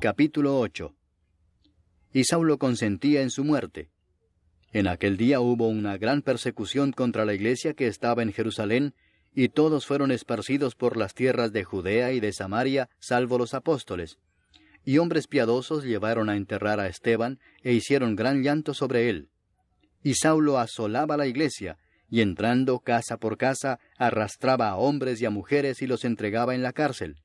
Capítulo 8. Y Saulo consentía en su muerte. En aquel día hubo una gran persecución contra la iglesia que estaba en Jerusalén, y todos fueron esparcidos por las tierras de Judea y de Samaria, salvo los apóstoles. Y hombres piadosos llevaron a enterrar a Esteban, e hicieron gran llanto sobre él. Y Saulo asolaba la iglesia, y entrando casa por casa, arrastraba a hombres y a mujeres y los entregaba en la cárcel.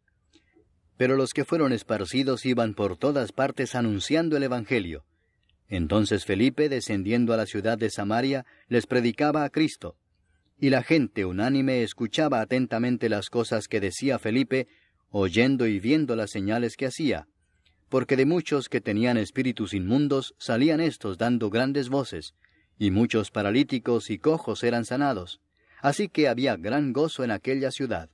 Pero los que fueron esparcidos iban por todas partes anunciando el Evangelio. Entonces Felipe, descendiendo a la ciudad de Samaria, les predicaba a Cristo. Y la gente unánime escuchaba atentamente las cosas que decía Felipe, oyendo y viendo las señales que hacía. Porque de muchos que tenían espíritus inmundos salían éstos dando grandes voces, y muchos paralíticos y cojos eran sanados. Así que había gran gozo en aquella ciudad.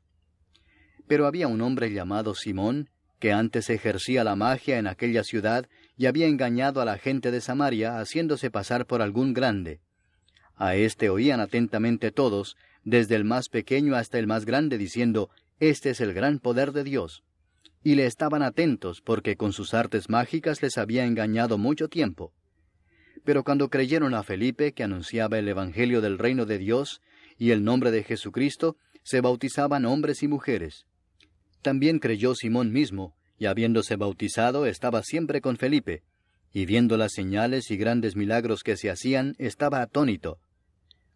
Pero había un hombre llamado Simón, que antes ejercía la magia en aquella ciudad, y había engañado a la gente de Samaria, haciéndose pasar por algún grande. A éste oían atentamente todos, desde el más pequeño hasta el más grande, diciendo, «Este es el gran poder de Dios». Y le estaban atentos, porque con sus artes mágicas les había engañado mucho tiempo. Pero cuando creyeron a Felipe, que anunciaba el Evangelio del reino de Dios, y el nombre de Jesucristo, se bautizaban hombres y mujeres. También creyó Simón mismo, y habiéndose bautizado, estaba siempre con Felipe, y viendo las señales y grandes milagros que se hacían, estaba atónito.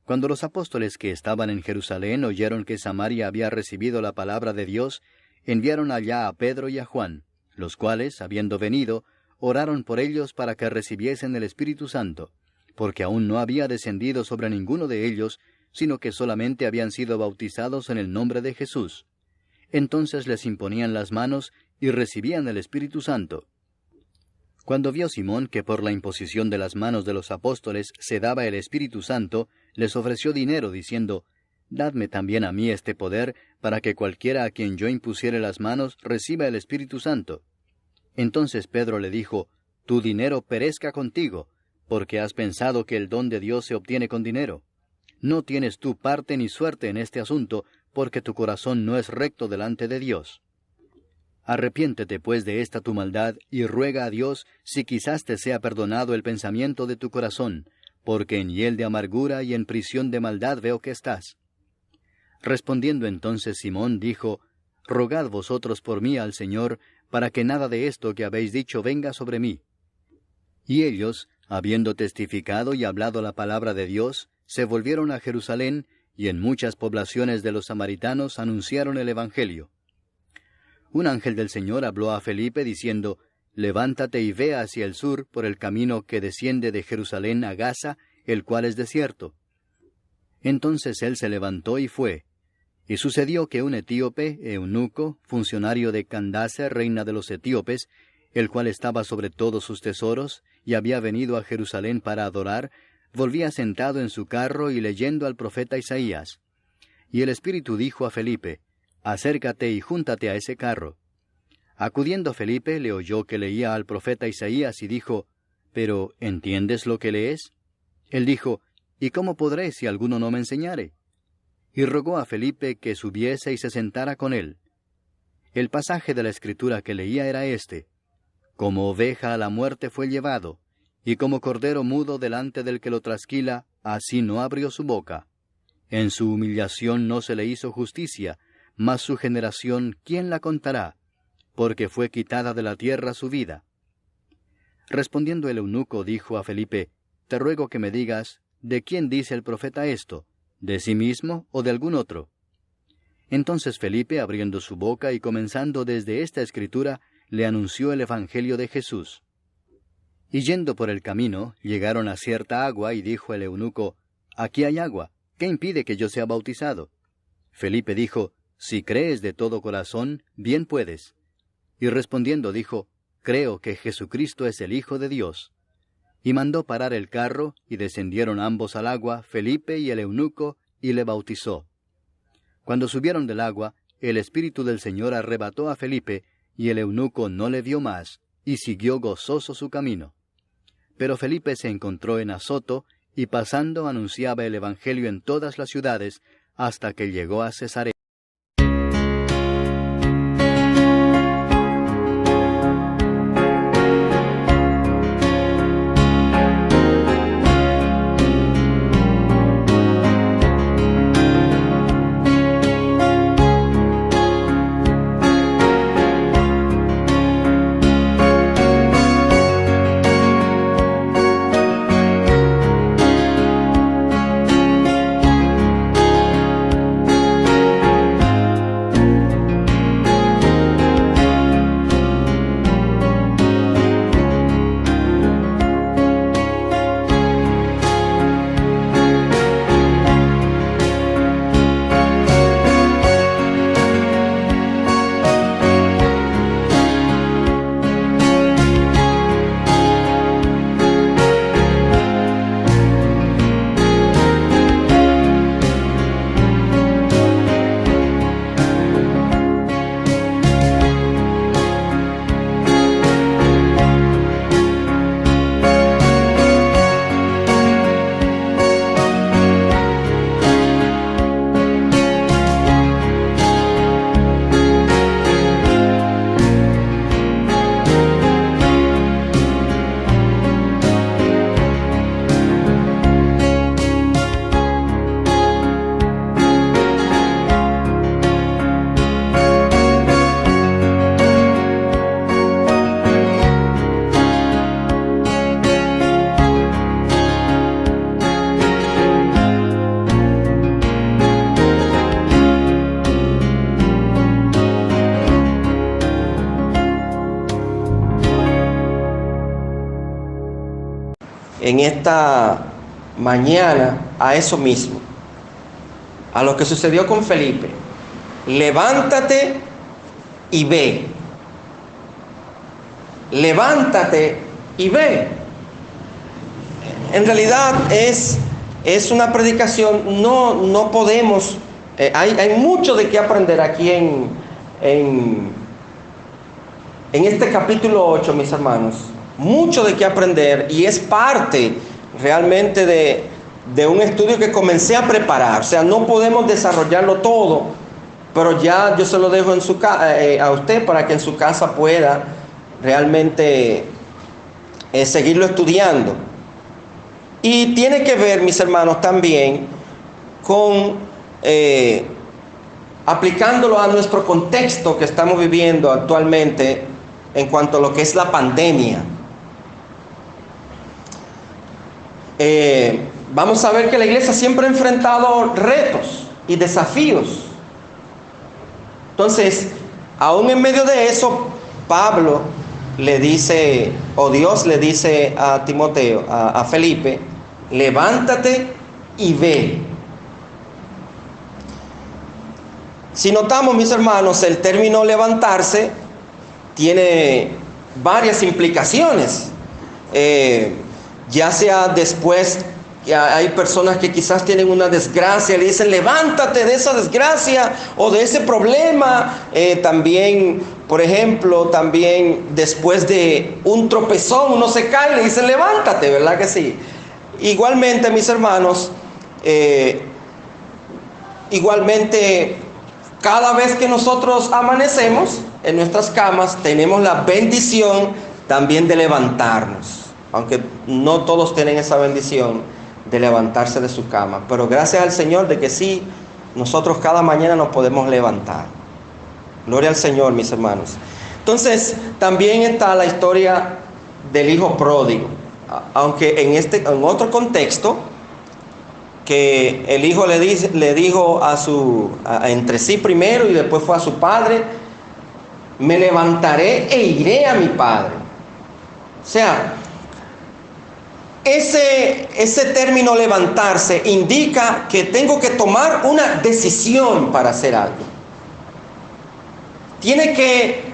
Cuando los apóstoles que estaban en Jerusalén oyeron que Samaria había recibido la palabra de Dios, enviaron allá a Pedro y a Juan, los cuales, habiendo venido, oraron por ellos para que recibiesen el Espíritu Santo, porque aún no había descendido sobre ninguno de ellos, sino que solamente habían sido bautizados en el nombre de Jesús. Entonces les imponían las manos y recibían el Espíritu Santo. Cuando vio Simón que por la imposición de las manos de los apóstoles se daba el Espíritu Santo, les ofreció dinero, diciendo, «Dadme también a mí este poder, para que cualquiera a quien yo impusiere las manos reciba el Espíritu Santo». Entonces Pedro le dijo, «Tu dinero perezca contigo, porque has pensado que el don de Dios se obtiene con dinero. No tienes tú parte ni suerte en este asunto, porque tu corazón no es recto delante de Dios. Arrepiéntete pues de esta tu maldad, y ruega a Dios si quizás te sea perdonado el pensamiento de tu corazón, porque en hiel de amargura y en prisión de maldad veo que estás». Respondiendo entonces Simón dijo, «Rogad vosotros por mí al Señor, para que nada de esto que habéis dicho venga sobre mí». Y ellos, habiendo testificado y hablado la palabra de Dios, se volvieron a Jerusalén, y en muchas poblaciones de los samaritanos anunciaron el Evangelio. Un ángel del Señor habló a Felipe diciendo, «Levántate y ve hacia el sur por el camino que desciende de Jerusalén a Gaza, el cual es desierto». Entonces él se levantó y fue. Y sucedió que un etíope, eunuco, funcionario de Candace, reina de los etíopes, el cual estaba sobre todos sus tesoros, y había venido a Jerusalén para adorar, volvía sentado en su carro y leyendo al profeta Isaías. Y el Espíritu dijo a Felipe, «Acércate y júntate a ese carro». Acudiendo Felipe, le oyó que leía al profeta Isaías y dijo, «¿Pero entiendes lo que lees?» Él dijo, «¿Y cómo podré si alguno no me enseñare?» Y rogó a Felipe que subiese y se sentara con él. El pasaje de la Escritura que leía era este: «Como oveja a la muerte fue llevado, y como cordero mudo delante del que lo trasquila, así no abrió su boca. En su humillación no se le hizo justicia, mas su generación, ¿quién la contará? Porque fue quitada de la tierra su vida». Respondiendo el eunuco dijo a Felipe, «Te ruego que me digas, ¿de quién dice el profeta esto? ¿De sí mismo o de algún otro?». Entonces Felipe, abriendo su boca y comenzando desde esta escritura, le anunció el Evangelio de Jesús. Y yendo por el camino, llegaron a cierta agua, y dijo el eunuco, «Aquí hay agua, ¿qué impide que yo sea bautizado?». Felipe dijo, «Si crees de todo corazón, bien puedes». Y respondiendo dijo, «Creo que Jesucristo es el Hijo de Dios». Y mandó parar el carro, y descendieron ambos al agua, Felipe y el eunuco, y le bautizó. Cuando subieron del agua, el Espíritu del Señor arrebató a Felipe, y el eunuco no le vio más, y siguió gozoso su camino. Pero Felipe se encontró en Azoto, y pasando anunciaba el Evangelio en todas las ciudades, hasta que llegó a Cesarea. en esta mañana a eso mismo, a lo que sucedió con Felipe. Levántate y ve. Levántate y ve. En realidad es una predicación, no podemos, hay mucho de qué aprender aquí en este capítulo 8, mis hermanos. Mucho de qué aprender, y es parte realmente de un estudio que comencé a preparar. O sea, no podemos desarrollarlo todo, pero ya yo se lo dejo a usted para que en su casa pueda realmente seguirlo estudiando. Y tiene que ver, mis hermanos, también con aplicándolo a nuestro contexto que estamos viviendo actualmente en cuanto a lo que es la pandemia. Vamos a ver que la iglesia siempre ha enfrentado retos y desafíos. Entonces, aún en medio de eso, Pablo le dice, o Dios le dice a Timoteo, a Felipe, levántate y ve. Si notamos, mis hermanos, el término levantarse tiene varias implicaciones. Ya sea después, hay personas que quizás tienen una desgracia, le dicen levántate de esa desgracia o de ese problema. También, por ejemplo, también después de un tropezón uno se cae y le dicen levántate, ¿verdad que sí? Igualmente, mis hermanos, cada vez que nosotros amanecemos en nuestras camas, tenemos la bendición también de levantarnos. Aunque no todos tienen esa bendición de levantarse de su cama. Pero gracias al Señor de que sí, nosotros cada mañana nos podemos levantar. Gloria al Señor, mis hermanos. Entonces, también está la historia del hijo pródigo. Aunque en otro contexto, que el hijo le dijo entre sí primero y después fue a su padre, me levantaré e iré a mi padre. O sea, ese término levantarse indica que tengo que tomar una decisión para hacer algo. Tiene que,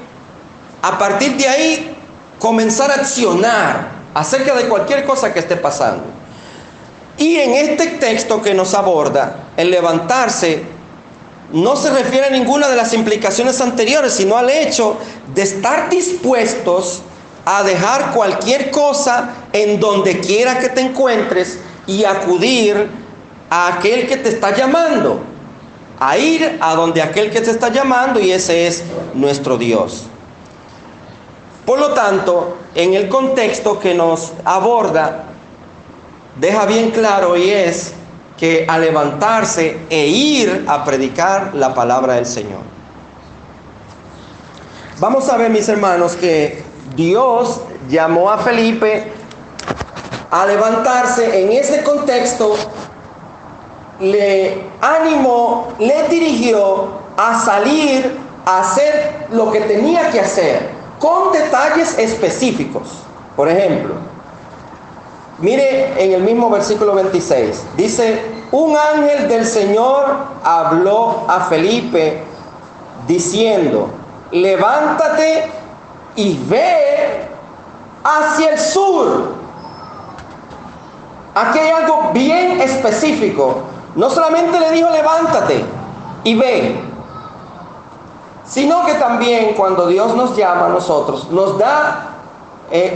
a partir de ahí, comenzar a accionar acerca de cualquier cosa que esté pasando. Y en este texto que nos aborda, el levantarse no se refiere a ninguna de las implicaciones anteriores, sino al hecho de estar dispuestos a dejar cualquier cosa en donde quiera que te encuentres y acudir a aquel que te está llamando, a ir a donde aquel que te está llamando, y ese es nuestro Dios. Por lo tanto, en el contexto que nos aborda, deja bien claro, y es que a levantarse e ir a predicar la palabra del Señor. Vamos a ver, mis hermanos, que Dios llamó a Felipe a levantarse. En ese contexto le animó, le dirigió a salir a hacer lo que tenía que hacer, con detalles específicos. Por ejemplo, mire en el mismo versículo 26, dice: un ángel del Señor habló a Felipe diciendo, levántate y ve hacia el sur. Aquí hay algo bien específico. No solamente le dijo levántate y ve, sino que también cuando Dios nos llama a nosotros, nos da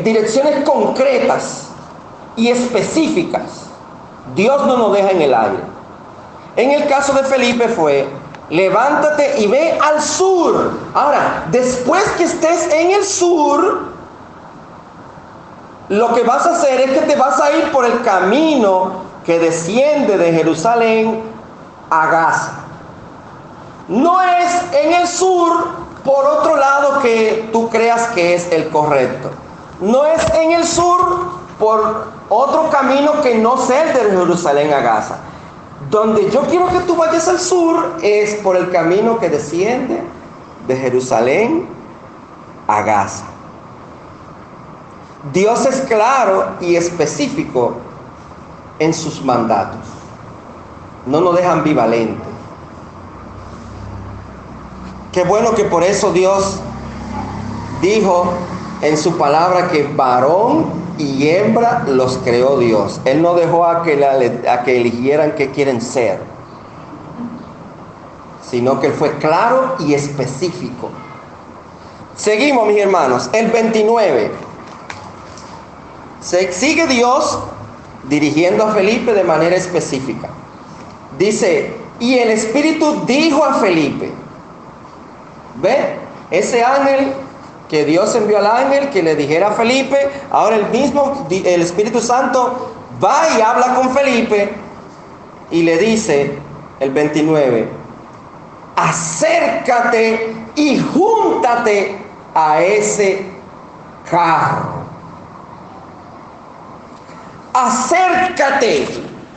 direcciones concretas y específicas. Dios no nos deja en el aire. En el caso de Felipe fue: levántate y ve al sur. Ahora, después que estés en el sur, lo que vas a hacer es que te vas a ir por el camino que desciende de Jerusalén a Gaza. No es en el sur por otro lado que tú creas que es el correcto. No es en el sur por otro camino que no sea el de Jerusalén a Gaza. Donde yo quiero que tú vayas al sur es por el camino que desciende de Jerusalén a Gaza. Dios es claro y específico en sus mandatos. No nos deja ambivalentes. Qué bueno que por eso Dios dijo en su palabra que varón y hembra los creó Dios. Él no dejó a que eligieran qué quieren ser, sino que Él fue claro y específico. Seguimos, mis hermanos. El 29. Sigue Dios dirigiendo a Felipe de manera específica. Dice, y el Espíritu dijo a Felipe. ¿Ve? Ese ángel que Dios envió al ángel que le dijera a Felipe, ahora el Espíritu Santo va y habla con Felipe y le dice, el 29, acércate y júntate a ese carro. Acércate,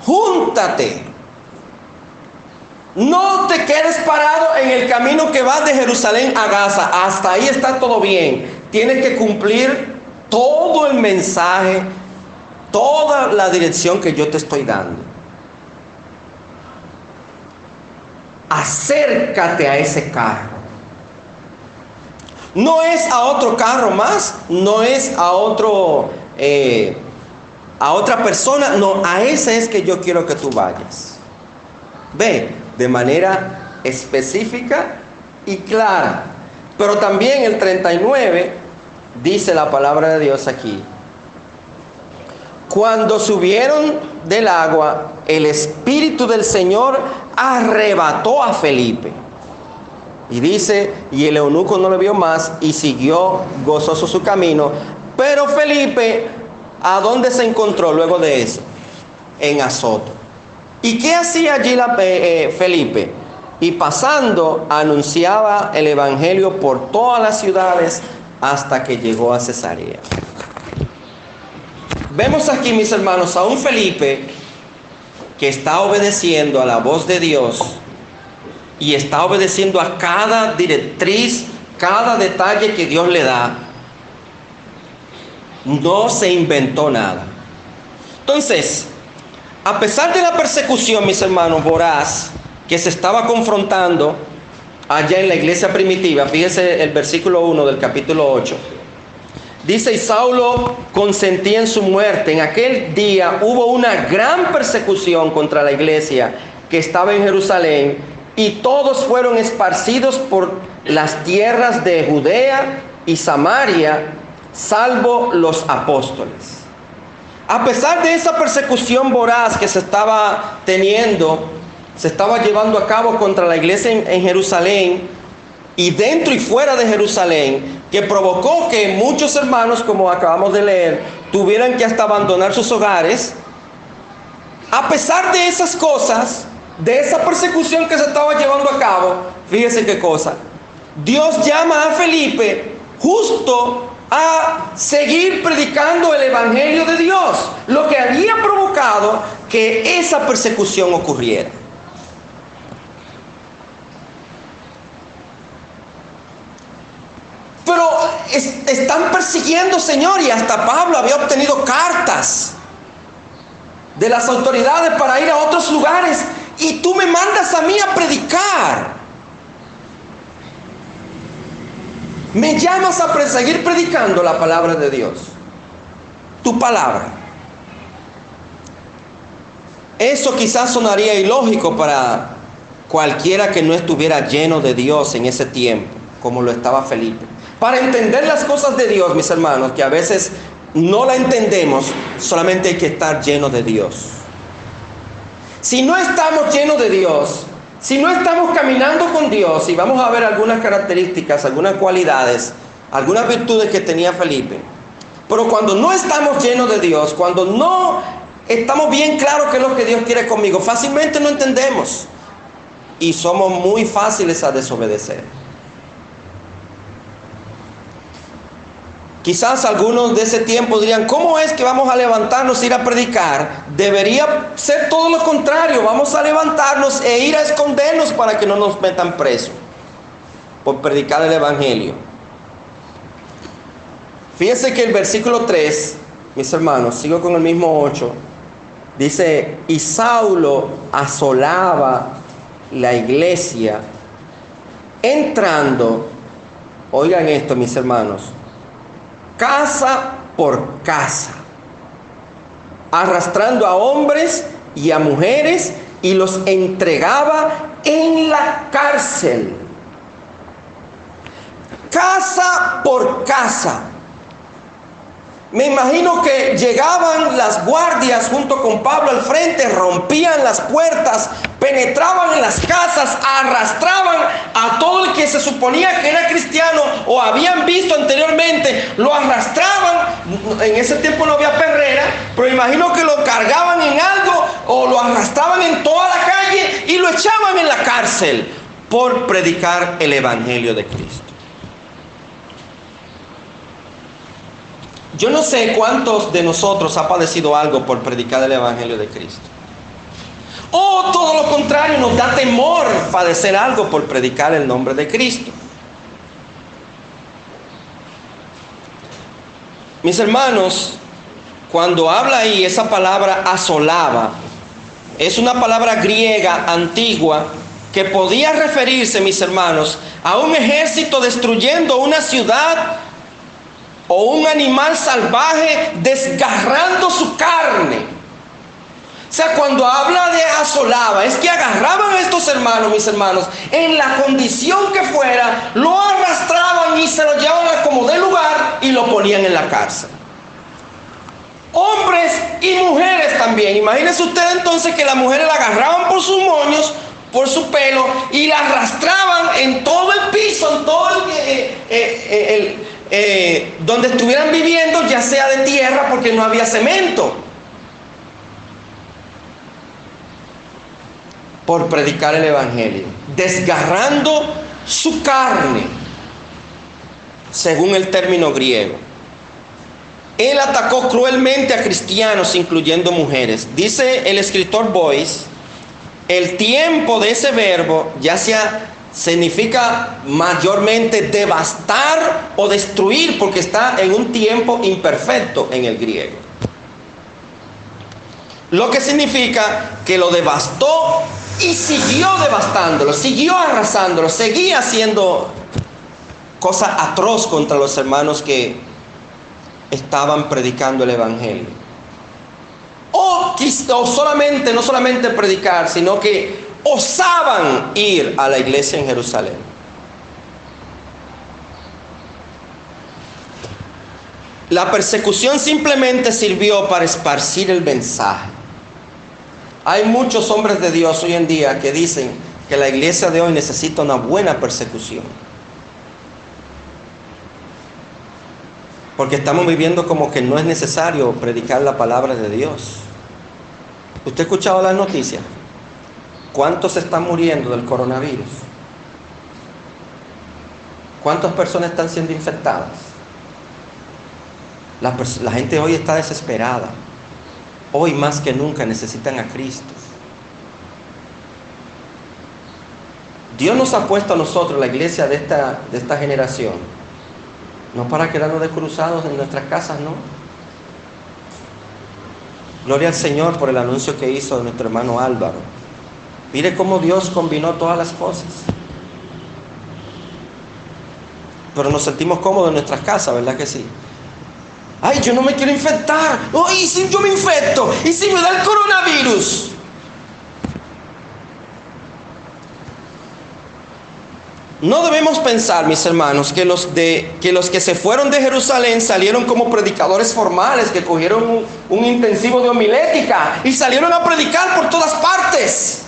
júntate. No te quedes parado en el camino que va de Jerusalén a Gaza. Hasta ahí está todo bien. Tienes que cumplir todo el mensaje, toda la dirección que yo te estoy dando. Acércate a ese carro. No es a otro carro más, no es a otra persona, no, a ese es que yo quiero que tú vayas. Ve, de manera específica y clara. Pero también el 39 dice la palabra de Dios aquí. Cuando subieron del agua, el Espíritu del Señor arrebató a Felipe. Y dice, y el eunuco no lo vio más y siguió gozoso su camino. Pero Felipe, ¿a dónde se encontró luego de eso? En Azoto. ¿Y qué hacía allí Felipe? Y pasando, anunciaba el evangelio por todas las ciudades hasta que llegó a Cesarea. Vemos aquí, mis hermanos, a un Felipe que está obedeciendo a la voz de Dios y está obedeciendo a cada directriz, cada detalle que Dios le da. No se inventó nada. Entonces, a pesar de la persecución, mis hermanos, voraz, que se estaba confrontando allá en la iglesia primitiva, fíjense el versículo 1 del capítulo 8. Dice, y Saulo consentía en su muerte. En aquel día hubo una gran persecución contra la iglesia que estaba en Jerusalén, y todos fueron esparcidos por las tierras de Judea y Samaria, salvo los apóstoles. A pesar de esa persecución voraz que se estaba teniendo, se estaba llevando a cabo contra la iglesia en Jerusalén, y dentro y fuera de Jerusalén, que provocó que muchos hermanos, como acabamos de leer, tuvieran que hasta abandonar sus hogares. A pesar de esas cosas, de esa persecución que se estaba llevando a cabo, fíjese qué cosa, Dios llama a Felipe justo a seguir predicando el evangelio de Dios, lo que había provocado que esa persecución ocurriera. Pero están persiguiendo, Señor, y hasta Pablo había obtenido cartas de las autoridades para ir a otros lugares, y tú me mandas a mí a predicar. Me llamas a seguir predicando la palabra de Dios, tu palabra. Eso quizás sonaría ilógico para cualquiera que no estuviera lleno de Dios en ese tiempo, como lo estaba Felipe. Para entender las cosas de Dios, mis hermanos, que a veces no la entendemos, solamente hay que estar lleno de Dios. Si no estamos llenos de Dios, si no estamos caminando con Dios, y vamos a ver algunas características, algunas cualidades, algunas virtudes que tenía Felipe, pero cuando no estamos llenos de Dios, cuando no estamos bien claros qué es lo que Dios quiere conmigo, fácilmente no entendemos y somos muy fáciles a desobedecer. Quizás algunos de ese tiempo dirían, ¿cómo es que vamos a levantarnos e ir a predicar? Debería ser todo lo contrario, vamos a levantarnos e ir a escondernos para que no nos metan presos por predicar el evangelio. Fíjense que el versículo 3, mis hermanos, sigo con el mismo 8, dice, y Saulo asolaba la iglesia, entrando, oigan esto, mis hermanos, casa por casa, arrastrando a hombres y a mujeres, y los entregaba en la cárcel. Casa por casa. Me imagino que llegaban las guardias junto con Pablo al frente, rompían las puertas, penetraban en las casas, arrastraban a todo el que se suponía que era cristiano o habían visto anteriormente, lo arrastraban. En ese tiempo no había perrera, pero imagino que lo cargaban en algo o lo arrastraban en toda la calle y lo echaban en la cárcel por predicar el evangelio de Cristo. Yo no sé cuántos de nosotros ha padecido algo por predicar el evangelio de Cristo. O todo lo contrario, nos da temor padecer algo por predicar el nombre de Cristo. Mis hermanos, cuando habla ahí esa palabra asolaba, es una palabra griega antigua que podía referirse, mis hermanos, a un ejército destruyendo una ciudad o un animal salvaje desgarrando su carne. O sea, cuando habla de asolaba, es que agarraban a estos hermanos, mis hermanos, en la condición que fuera, lo arrastraban y se lo llevaban a como de lugar y lo ponían en la cárcel. Hombres y mujeres también. Imagínense ustedes entonces que las mujeres la agarraban por sus moños, por su pelo, y la arrastraban en todo el piso, en todo donde estuvieran viviendo, ya sea de tierra, porque no había cemento, por predicar el evangelio, desgarrando su carne, según el término griego. Él atacó cruelmente a cristianos, incluyendo mujeres. Dice el escritor Boyce, el tiempo de ese verbo ya sea significa mayormente devastar o destruir, porque está en un tiempo imperfecto en el griego. Lo que significa que lo devastó y siguió devastándolo, siguió arrasándolo, seguía haciendo cosa atroz contra los hermanos que estaban predicando el evangelio. O solamente, no solamente predicar, sino que osaban ir a la iglesia en Jerusalén. La persecución simplemente sirvió para esparcir el mensaje. Hay muchos hombres de Dios hoy en día que dicen que la iglesia de hoy necesita una buena persecución, porque estamos viviendo como que no es necesario predicar la palabra de Dios. ¿Usted ha escuchado las noticias? ¿Cuántos están muriendo del coronavirus? ¿Cuántas personas están siendo infectadas? La gente hoy está desesperada. Hoy más que nunca necesitan a Cristo. Dios nos ha puesto a nosotros, la iglesia de esta generación, no para quedarnos descruzados en nuestras casas, no. Gloria al Señor por el anuncio que hizo nuestro hermano Álvaro. Mire cómo Dios combinó todas las cosas. Pero nos sentimos cómodos en nuestras casas, ¿verdad que sí? Ay, yo no me quiero infectar. Ay, ¿y si yo me infecto? ¿Y si me da el coronavirus? No debemos pensar, mis hermanos, que los que se fueron de Jerusalén salieron como predicadores formales, que cogieron un intensivo de homilética y salieron a predicar por todas partes.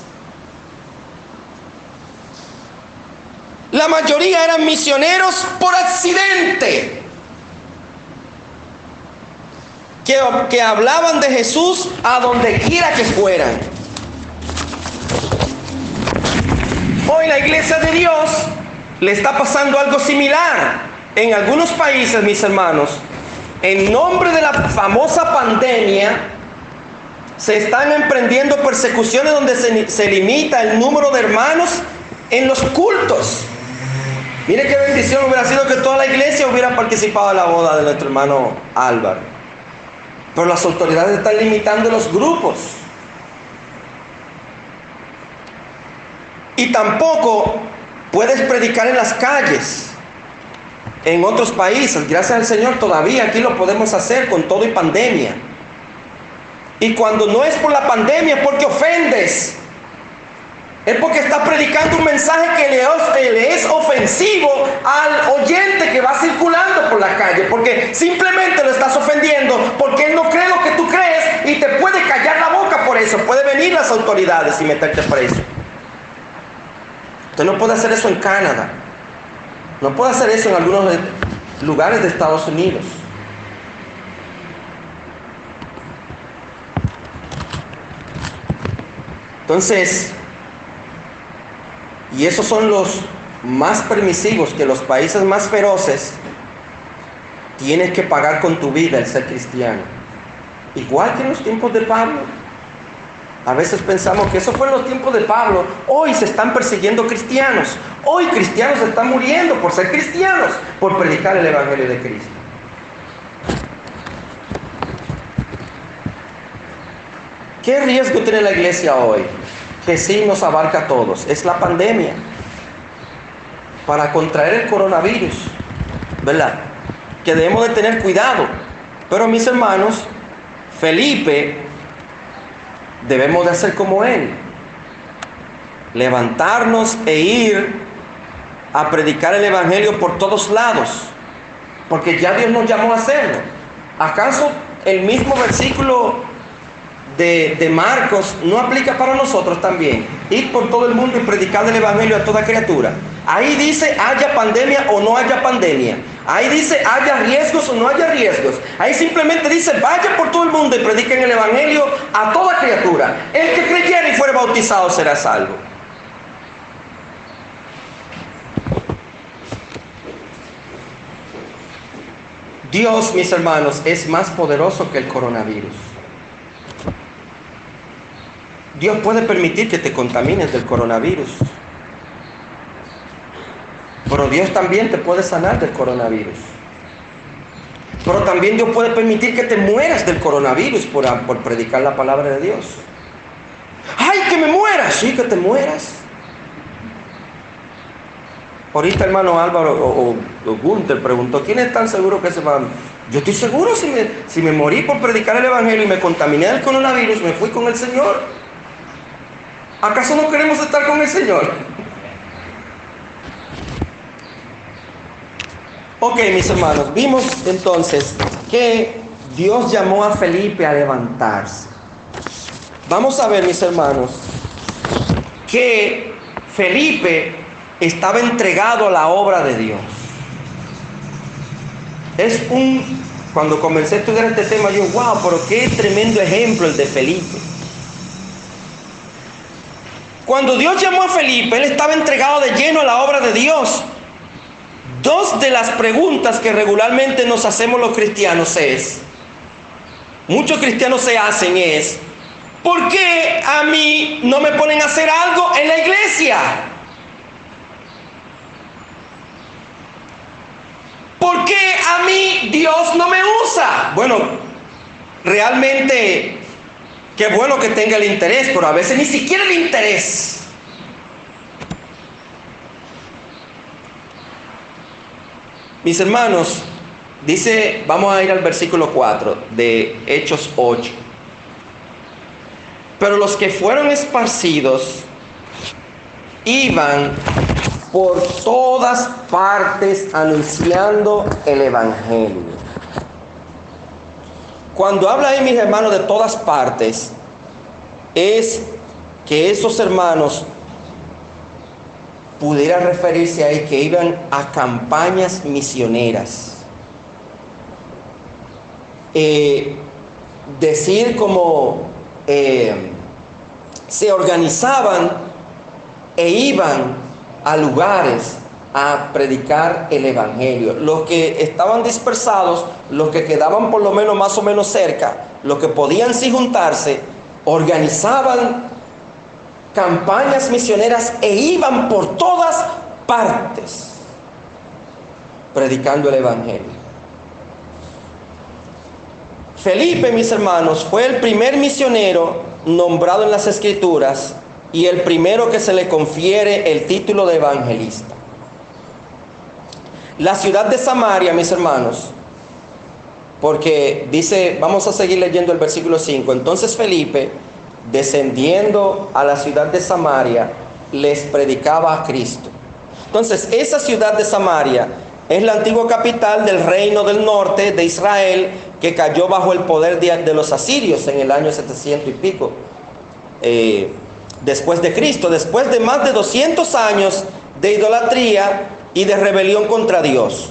La mayoría eran misioneros por accidente, que hablaban de Jesús a donde quiera que fueran. Hoy la iglesia de Dios le está pasando algo similar. En algunos países, mis hermanos, en nombre de la famosa pandemia, se están emprendiendo persecuciones donde se limita el número de hermanos en los cultos. Mire qué bendición hubiera sido que toda la iglesia hubiera participado en la boda de nuestro hermano Álvaro. Pero las autoridades están limitando los grupos. Y tampoco puedes predicar en las calles. En otros países, gracias al Señor, todavía aquí lo podemos hacer con todo y pandemia. Y cuando no es por la pandemia, es porque ofendes. Es porque estás predicando un mensaje que le es ofensivo al oyente que va circulando por la calle. Porque simplemente lo estás ofendiendo porque él no cree lo que tú crees y te puede callar la boca por eso. Puede venir las autoridades y meterte preso. Usted no puede hacer eso en Canadá. No puede hacer eso en algunos lugares de Estados Unidos. Entonces, y esos son los más permisivos, que los países más feroces tienes que pagar con tu vida el ser cristiano. Igual que en los tiempos de Pablo. A veces pensamos que eso fue en los tiempos de Pablo. Hoy se están persiguiendo cristianos. Hoy cristianos están muriendo por ser cristianos, por predicar el Evangelio de Cristo. ¿Qué riesgo tiene la iglesia hoy? Que sí nos abarca a todos. Es la pandemia. Para contraer el coronavirus, ¿verdad? Que debemos de tener cuidado. Pero mis hermanos, Felipe, debemos de hacer como él. Levantarnos e ir a predicar el Evangelio por todos lados. Porque ya Dios nos llamó a hacerlo. ¿Acaso el mismo versículo de Marcos no aplica para nosotros también? Ir por todo el mundo y predicar el Evangelio a toda criatura. Ahí dice haya pandemia o no haya pandemia. Ahí dice haya riesgos o no haya riesgos. Ahí simplemente dice vaya por todo el mundo y prediquen el Evangelio a toda criatura. El que creyere y fuere bautizado será salvo. Dios, mis hermanos, es más poderoso que el coronavirus. Dios puede permitir que te contamines del coronavirus. Pero Dios también te puede sanar del coronavirus. Pero también Dios puede permitir que te mueras del coronavirus por predicar la palabra de Dios. ¡Ay, que me mueras! Sí, que te mueras. Ahorita hermano Álvaro o Gunther preguntó, ¿quién es tan seguro que se van? Yo estoy seguro, si me morí por predicar el Evangelio y me contaminé del coronavirus, me fui con el Señor. ¿Acaso no queremos estar con el Señor? Ok, mis hermanos, vimos entonces que Dios llamó a Felipe a levantarse. Vamos a ver, mis hermanos, que Felipe estaba entregado a la obra de Dios. Cuando comencé a estudiar este tema, yo, wow, pero qué tremendo ejemplo el de Felipe. Cuando Dios llamó a Felipe, él estaba entregado de lleno a la obra de Dios. Dos de las preguntas que regularmente nos hacemos los cristianos muchos cristianos se hacen ¿por qué a mí no me ponen a hacer algo en la iglesia? ¿Por qué a mí Dios no me usa? Bueno, realmente, qué bueno que tenga el interés, pero a veces ni siquiera el interés. Mis hermanos, dice, vamos a ir al versículo 4 de Hechos 8. Pero los que fueron esparcidos iban por todas partes anunciando el Evangelio. Cuando habla ahí, mis hermanos, de todas partes, es que esos hermanos pudiera referirse ahí que iban a campañas misioneras. Decir como se organizaban e iban a lugares a predicar el Evangelio. Los que estaban dispersados, los que quedaban por lo menos más o menos cerca, los que podían sí juntarse, organizaban campañas misioneras e iban por todas partes. predicando el Evangelio. Felipe, mis hermanos, fue el primer misionero nombrado en las Escrituras y el primero que se le confiere el título de evangelista. La ciudad de Samaria, mis hermanos, porque dice, vamos a seguir leyendo el versículo 5. Entonces Felipe, descendiendo a la ciudad de Samaria, les predicaba a Cristo. Entonces, esa ciudad de Samaria es la antigua capital del reino del norte de Israel, que cayó bajo el poder de los asirios en el año 700 y pico después de Cristo, después de más de 200 años de idolatría y de rebelión contra Dios.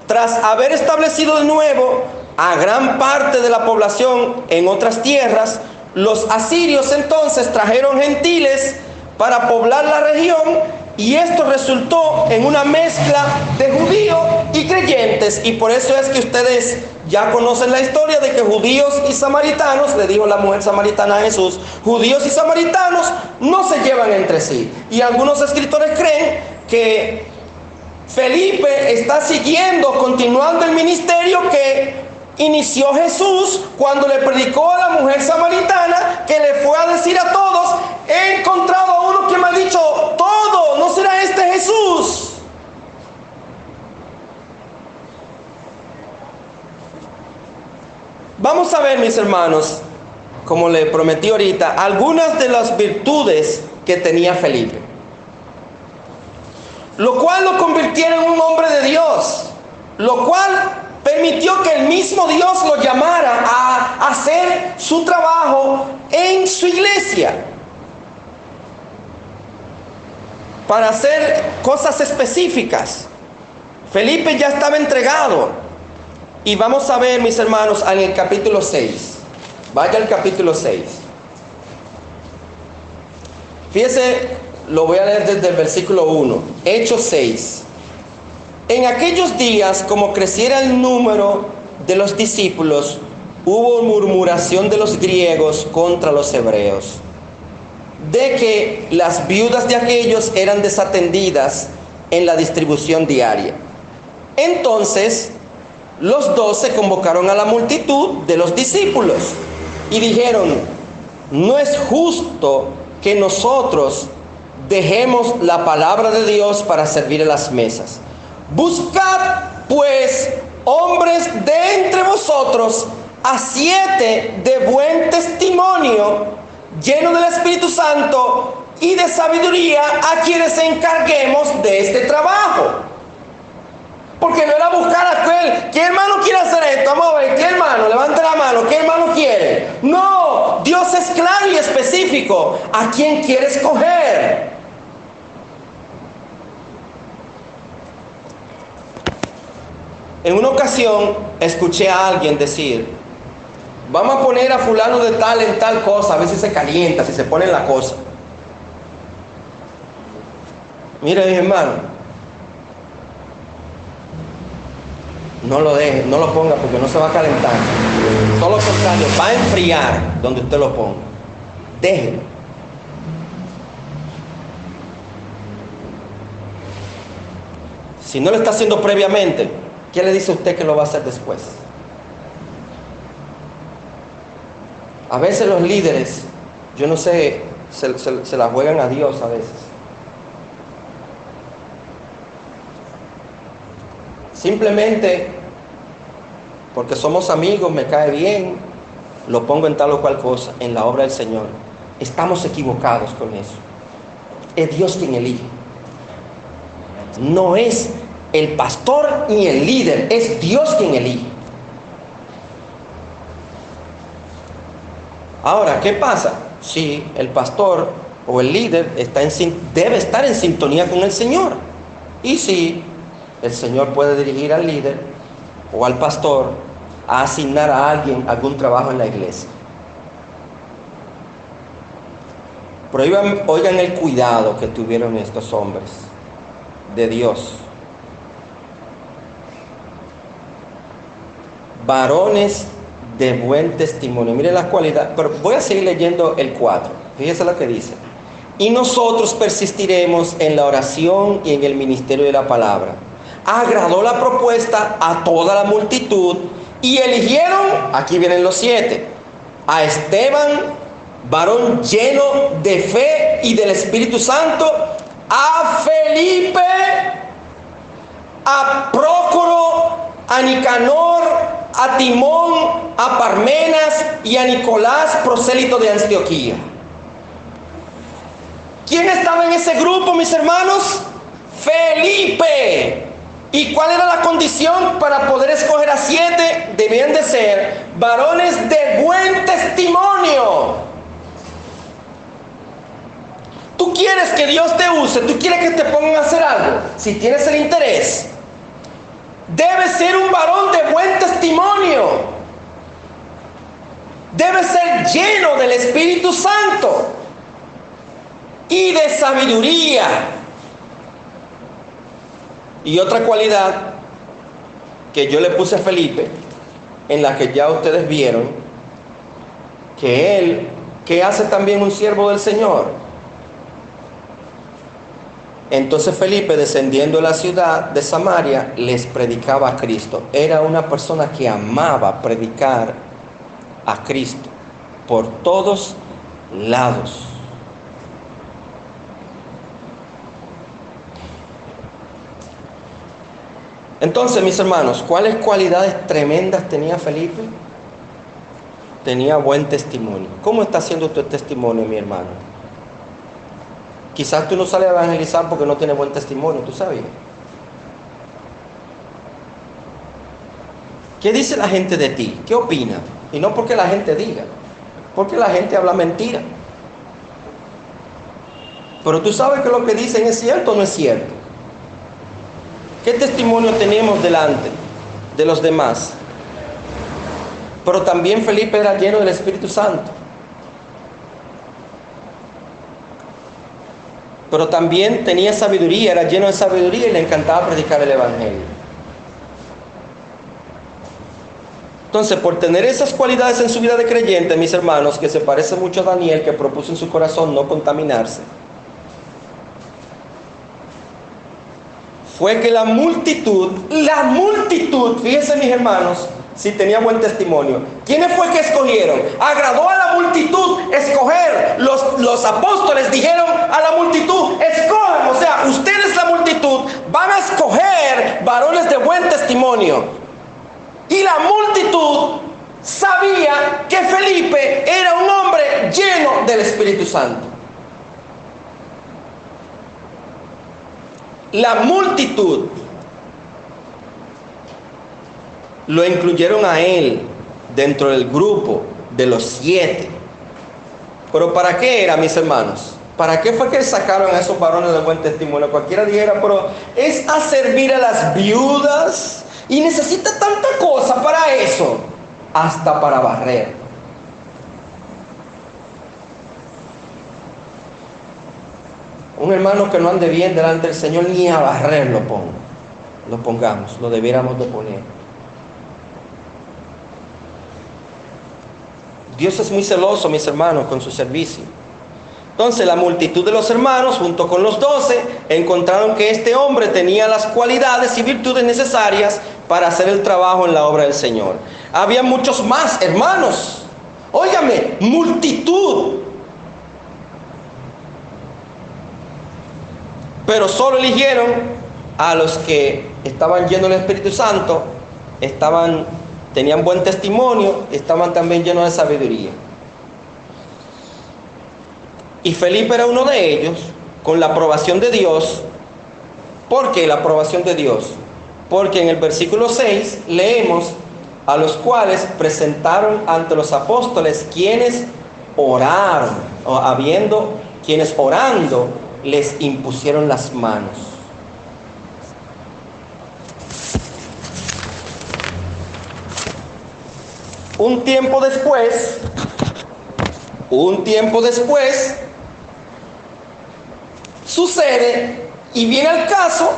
Tras haber establecido de nuevo a gran parte de la población en otras tierras, los asirios entonces trajeron gentiles para poblar la región, y esto resultó en una mezcla de judíos y creyentes. Y por eso es que ustedes ya conocen la historia de que judíos y samaritanos, le dijo la mujer samaritana a Jesús, judíos y samaritanos no se llevan entre sí. Y algunos escritores creen que Felipe está siguiendo, continuando el ministerio que inició Jesús cuando le predicó a la mujer samaritana, que le fue a decir a todos: he encontrado a uno que me ha dicho todo, ¿no será este Jesús? Vamos a ver, mis hermanos, como le prometí ahorita, algunas de las virtudes que tenía Felipe, lo cual lo convirtiera en un hombre de Dios, lo cual permitió que el mismo Dios lo llamara a hacer su trabajo en su iglesia, para hacer cosas específicas. Felipe ya estaba entregado. Y vamos a ver, mis hermanos, en el capítulo 6. Vaya al capítulo 6. Fíjese, lo voy a leer desde el versículo 1. Hechos 6. En aquellos días, como creciera el número de los discípulos, hubo murmuración de los griegos contra los hebreos, de que las viudas de aquellos eran desatendidas en la distribución diaria. Entonces, los 12 convocaron a la multitud de los discípulos y dijeron: no es justo que nosotros dejemos la palabra de Dios para servir a las mesas. Buscad pues hombres de entre vosotros a 7 de buen testimonio, llenos del Espíritu Santo y de sabiduría, a quienes encarguemos de este trabajo. Porque no era buscar a aquel, ¿qué hermano quiere hacer esto? Vamos a ver, ¿qué hermano? Levante la mano, ¿qué hermano quiere? No, Dios es claro y específico. ¿A quién quiere escoger? En una ocasión escuché a alguien decir: vamos a poner a fulano de tal en tal cosa, a ver si se calienta, si se pone en la cosa. Mire, mi hermano, no lo deje, no lo ponga, porque no se va a calentar. Todo lo contrario, va a enfriar donde usted lo ponga. Déjelo. Si no lo está haciendo previamente, ¿qué le dice a usted que lo va a hacer después? A veces los líderes, yo no sé, se la juegan a Dios a veces. Simplemente porque somos amigos, me cae bien, lo pongo en tal o cual cosa, en la obra del Señor. Estamos equivocados con eso. Es Dios quien elige. No es el pastor ni el líder, es Dios quien elige. Ahora, ¿qué pasa? Si el pastor o el líder debe estar en sintonía con el Señor. Y si el Señor puede dirigir al líder o al pastor a asignar a alguien algún trabajo en la iglesia. Pero oigan el cuidado que tuvieron estos hombres de Dios. Varones de buen testimonio. Miren las cualidades, pero voy a seguir leyendo el 4. Fíjense lo que dice. Y nosotros persistiremos en la oración y en el ministerio de la palabra, agradó la propuesta a toda la multitud y eligieron, aquí vienen los 7, a Esteban, varón lleno de fe y del Espíritu Santo, a Felipe, a Prócoro, a Nicanor, a Timón, a Parmenas y a Nicolás, prosélito de Antioquía. ¿Quién estaba en ese grupo, mis hermanos? Felipe. ¿Y cuál era la condición para poder escoger a 7? Debían de ser varones de buen testimonio. Tú quieres que Dios te use, tú quieres que te pongan a hacer algo. Si tienes el interés, debe ser un varón de buen testimonio. Debe ser lleno del Espíritu Santo y de sabiduría. Y otra cualidad que yo le puse a Felipe, en la que ya ustedes vieron, que él, que hace también un siervo del Señor. Entonces Felipe, descendiendo de la ciudad de Samaria, les predicaba a Cristo. Era una persona que amaba predicar a Cristo por todos lados. Entonces, mis hermanos, ¿cuáles cualidades tremendas tenía Felipe? Tenía buen testimonio. ¿Cómo está haciendo tu testimonio, mi hermano? Quizás tú no sales a evangelizar porque no tienes buen testimonio, ¿tú sabías? ¿Qué dice la gente de ti? ¿Qué opina? Y no porque la gente diga, porque la gente habla mentira. Pero tú sabes que lo que dicen es cierto o no es cierto. ¿Qué testimonio tenemos delante de los demás? Pero también Felipe era lleno del Espíritu Santo. Pero también tenía sabiduría, era lleno de sabiduría y le encantaba predicar el Evangelio. Entonces, por tener esas cualidades en su vida de creyente, mis hermanos, que se parece mucho a Daniel, que propuso en su corazón no contaminarse, fue que la multitud, fíjense mis hermanos, si tenía buen testimonio. ¿Quiénes fue que escogieron? Agradó a la multitud escoger. Los apóstoles dijeron a la multitud, escojan, o sea, ustedes la multitud van a escoger varones de buen testimonio. Y la multitud sabía que Felipe era un hombre lleno del Espíritu Santo. La multitud lo incluyeron a él dentro del grupo de los 7. ¿Pero para qué era, mis hermanos? ¿Para qué fue que sacaron a esos varones de buen testimonio? Cualquiera dijera, pero es a servir a las viudas y necesita tanta cosa para eso, hasta para barrer. Un hermano que no ande bien delante del Señor, ni a barrer lo pongamos, lo debiéramos de poner. Dios es muy celoso, mis hermanos, con su servicio. Entonces la multitud de los hermanos, junto con los 12, encontraron que este hombre tenía las cualidades y virtudes necesarias para hacer el trabajo en la obra del Señor. Había muchos más hermanos. Óigame, multitud. Pero solo eligieron a los que estaban llenos del Espíritu Santo, tenían buen testimonio, estaban también llenos de sabiduría. Y Felipe era uno de ellos, con la aprobación de Dios. ¿Por qué la aprobación de Dios? Porque en el versículo 6 leemos, a los cuales presentaron ante los apóstoles quienes oraron, quienes orando les impusieron las manos. Un tiempo después sucede y viene al caso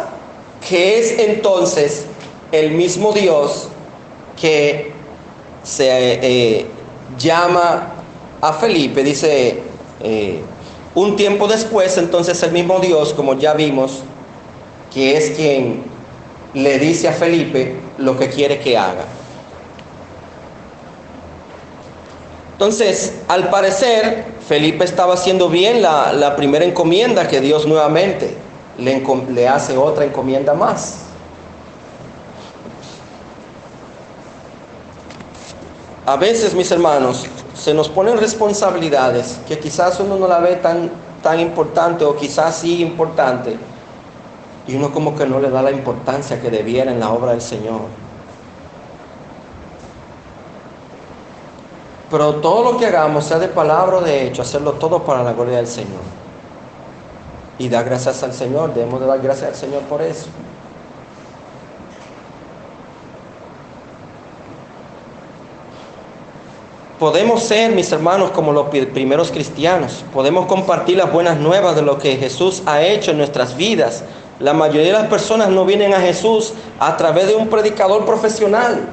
que es entonces el mismo Dios que se llama a Felipe, dice un tiempo después, entonces el mismo Dios, como ya vimos, que es quien le dice a Felipe lo que quiere que haga. Entonces, al parecer, Felipe estaba haciendo bien la primera encomienda, que Dios nuevamente le hace otra encomienda más. A veces, mis hermanos, se nos ponen responsabilidades que quizás uno no la ve tan importante, o quizás sí importante, y uno como que no le da la importancia que debiera en la obra del Señor. Pero todo lo que hagamos, sea de palabra o de hecho, hacerlo todo para la gloria del Señor. Y dar gracias al Señor, debemos de dar gracias al Señor por eso. Podemos ser, mis hermanos, como los primeros cristianos. Podemos compartir las buenas nuevas de lo que Jesús ha hecho en nuestras vidas. La mayoría de las personas no vienen a Jesús a través de un predicador profesional.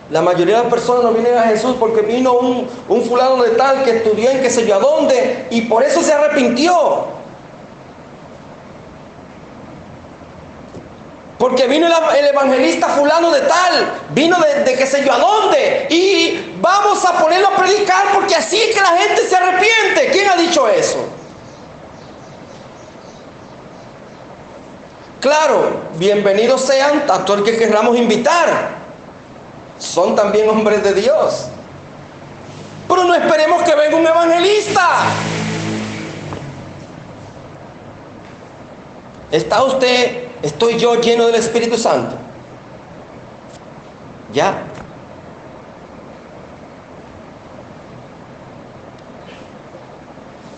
La mayoría de las personas no vienen a Jesús porque vino un fulano de tal que estudió en qué sé yo a dónde y por eso se arrepintió. Porque vino el evangelista fulano de tal, vino de qué sé yo a dónde, y vamos a ponerlo a predicar porque así es que la gente se arrepiente. ¿Quién ha dicho eso? Claro, bienvenidos sean a todo el que querramos invitar. Son también hombres de Dios. Pero no esperemos que venga un evangelista. ¿Está usted, estoy yo lleno del Espíritu Santo? Ya.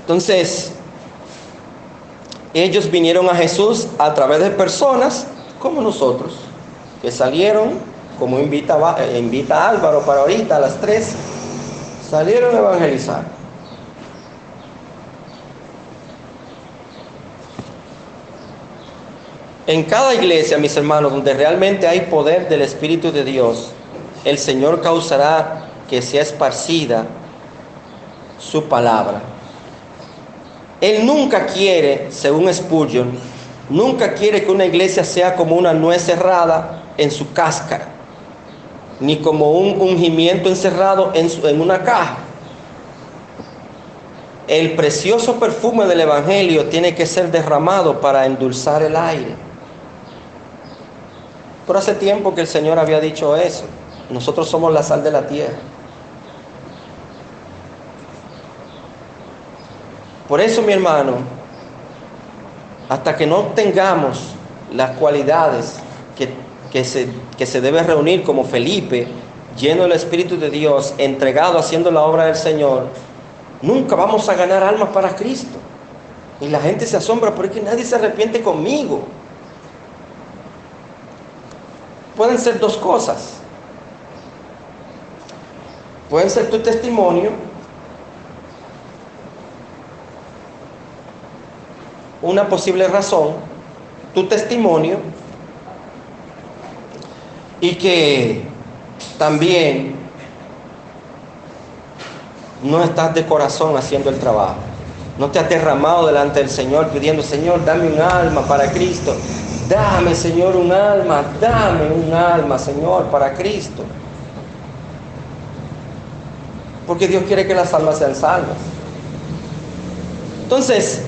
Entonces, ellos vinieron a Jesús a través de personas como nosotros, que salieron, como invita Álvaro para ahorita a las 3, salieron a evangelizar. En cada iglesia, mis hermanos, donde realmente hay poder del Espíritu de Dios, el Señor causará que sea esparcida su palabra. Él nunca quiere, según Spurgeon, nunca quiere que una iglesia sea como una nuez cerrada en su cáscara, ni como un ungimiento encerrado en una caja. El precioso perfume del Evangelio tiene que ser derramado para endulzar el aire. Pero hace tiempo que el Señor había dicho eso. Nosotros somos la sal de la tierra. Por eso, mi hermano, hasta que no tengamos las cualidades que se debe reunir como Felipe, lleno del Espíritu de Dios, entregado haciendo la obra del Señor, nunca vamos a ganar almas para Cristo. Y la gente se asombra porque nadie se arrepiente conmigo. Pueden ser dos cosas. Pueden ser tu testimonio, una posible razón, tu testimonio, y que también no estás de corazón haciendo el trabajo. No te has derramado delante del Señor pidiendo: Señor, dame un alma para Cristo. Dame, Señor, un alma. Dame un alma, Señor, para Cristo. Porque Dios quiere que las almas sean salvas. Entonces,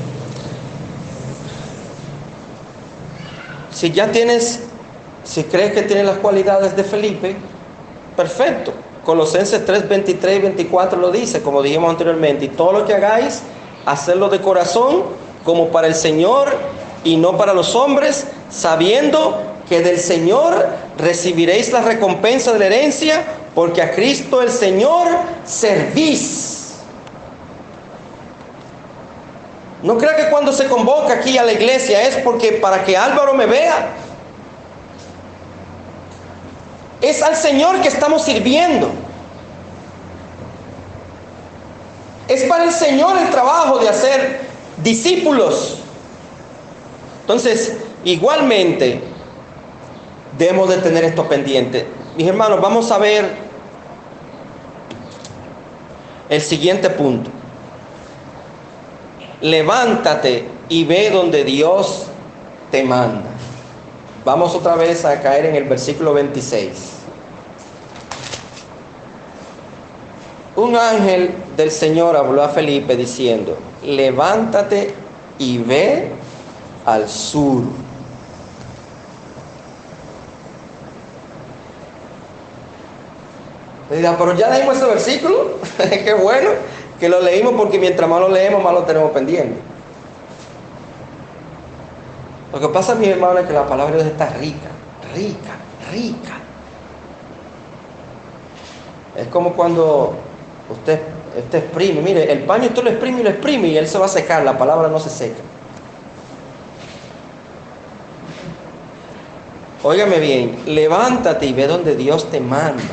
si crees que tienes las cualidades de Felipe, perfecto. Colosenses 3, 23 y 24 lo dice, como dijimos anteriormente: y todo lo que hagáis, hacedlo de corazón, como para el Señor y no para los hombres, sabiendo que del Señor recibiréis la recompensa de la herencia, porque a Cristo el Señor servís. No crea que cuando se convoca aquí a la iglesia es para que Álvaro me vea. Es al Señor que estamos sirviendo. Es para el Señor el trabajo de hacer discípulos. Entonces, igualmente, debemos de tener esto pendiente. Mis hermanos, vamos a ver el siguiente punto. Levántate y ve donde Dios te manda. Vamos otra vez a caer en el versículo 26. Un ángel del Señor habló a Felipe diciendo: levántate y ve al sur. Le dirá, pero ya leímos ese versículo. Qué bueno que lo leímos, porque mientras más lo leemos, más lo tenemos pendiente. Lo que pasa, mis hermanos, es que la palabra de Dios está rica, rica, rica. Es como cuando usted exprime, mire, el paño usted lo exprime y él se va a secar, la palabra no se seca. Óigame bien, levántate y ve donde Dios te manda.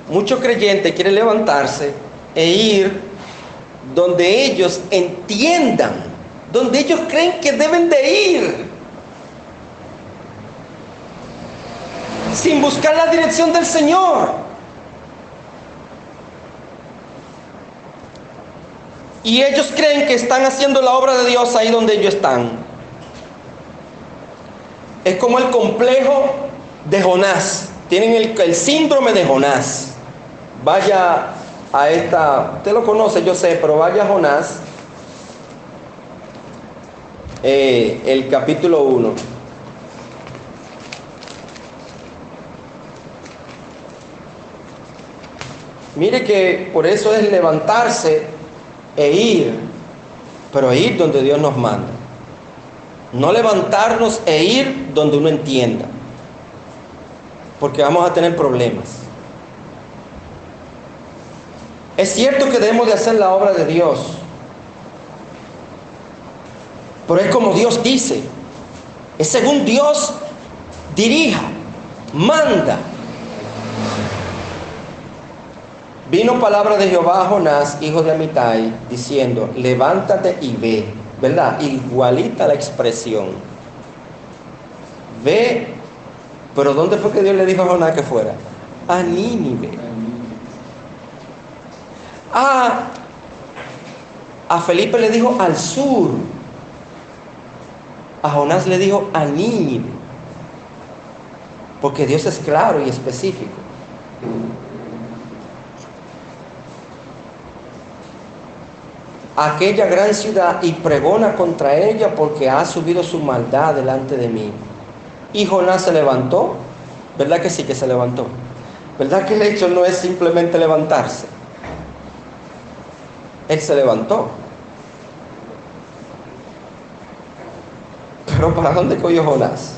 Muchos creyentes quieren levantarse e ir donde ellos entiendan, donde ellos creen que deben de ir, sin buscar la dirección del Señor. Y ellos creen que están haciendo la obra de Dios ahí donde ellos están. Es como el complejo de Jonás. Tienen el síndrome de Jonás. Vaya a esta, usted lo conoce, yo sé, pero vaya a Jonás, el capítulo 1. Mire que por eso es levantarse e ir, pero ir donde Dios nos manda. No levantarnos e ir donde uno entienda, porque vamos a tener problemas. Es cierto que debemos de hacer la obra de Dios, pero es como Dios dice, es según Dios dirija, manda. Vino palabra de Jehová a Jonás, hijo de Amitai, diciendo: levántate y ve. ¿Verdad? Igualita la expresión. Ve. Pero ¿dónde fue que Dios le dijo a Jonás que fuera? A Nínive. A Felipe le dijo al sur. A Jonás le dijo a Nínive. Porque Dios es claro y específico. Aquella gran ciudad, y pregona contra ella, porque ha subido su maldad delante de mí. Y Jonás se levantó. ¿Verdad que sí que se levantó? ¿Verdad que el hecho no es simplemente levantarse? Él se levantó. Pero ¿para dónde cogió Jonás?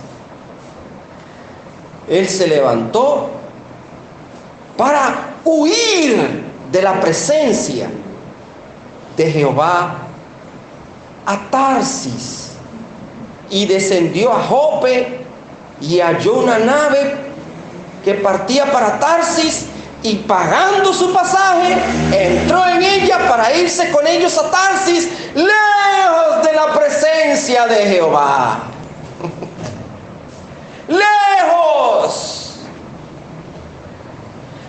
Él se levantó para huir de la presencia de Jehová a Tarsis, y descendió a Jope y halló una nave que partía para Tarsis, y pagando su pasaje entró en ella para irse con ellos a Tarsis, lejos de la presencia de Jehová. Lejos.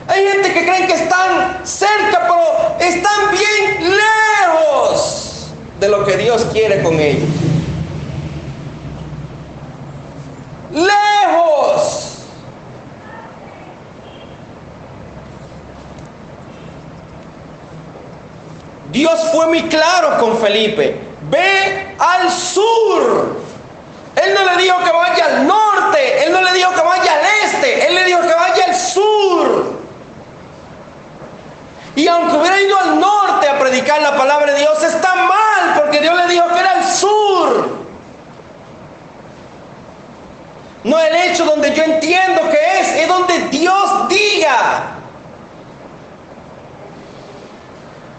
Hay gente que creen que están cerca, pero están bien lejos de lo que Dios quiere con ellos. Lejos. Dios fue muy claro con Felipe: ve al sur. Él no le dijo que vaya al norte, él no le dijo que vaya al este, él le dijo que vaya al sur. Y aunque hubiera ido al norte a predicar la palabra de Dios, está mal, porque Dios le dijo que era al sur. No el hecho donde yo entiendo que es donde Dios diga.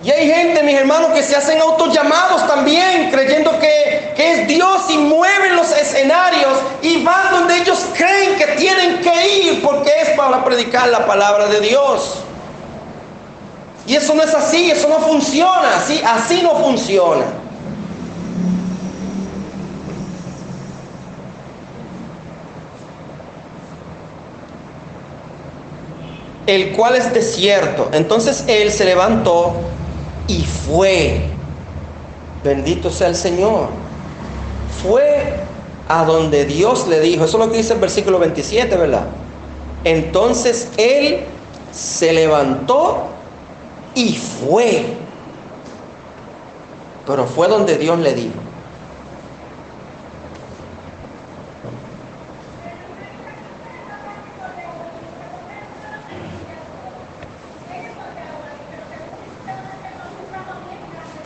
Y hay gente, mis hermanos, que se hacen autollamados también, creyendo que es Dios, y mueven los escenarios y van donde ellos creen que tienen que ir, porque es para predicar la palabra de Dios. Y eso no es así, eso no funciona, así no funciona. El cual es desierto. Entonces él se levantó y fue. Bendito sea el Señor. Fue a donde Dios le dijo. Eso es lo que dice el versículo 27, ¿verdad? Entonces él se levantó y fue. Pero fue donde Dios le dijo.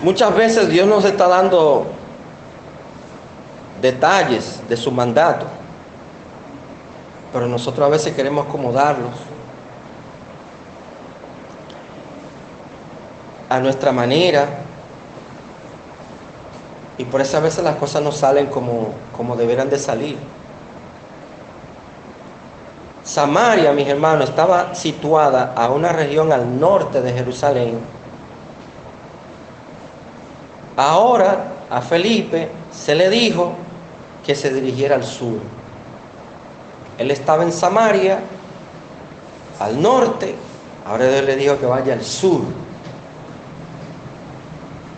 Muchas veces Dios nos está dando detalles de su mandato, pero nosotros a veces queremos acomodarlos a nuestra manera, y por eso a veces las cosas no salen como deberían de salir. Samaria, mis hermanos, estaba situada a una región al norte de Jerusalén. Ahora a Felipe se le dijo que se dirigiera al sur. Él estaba en Samaria, al norte. Ahora Dios le dijo que vaya al sur.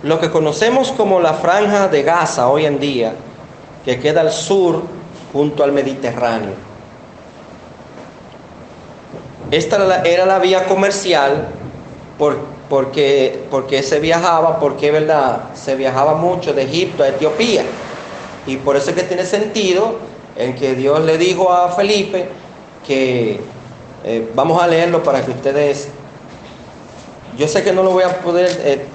Lo que conocemos como la Franja de Gaza hoy en día, que queda al sur junto al Mediterráneo. Esta era la vía comercial porque se viajaba, porque ¿verdad? Se viajaba mucho de Egipto a Etiopía. Y por eso es que tiene sentido en que Dios le dijo a Felipe que, vamos a leerlo para que ustedes, yo sé que no lo voy a poder,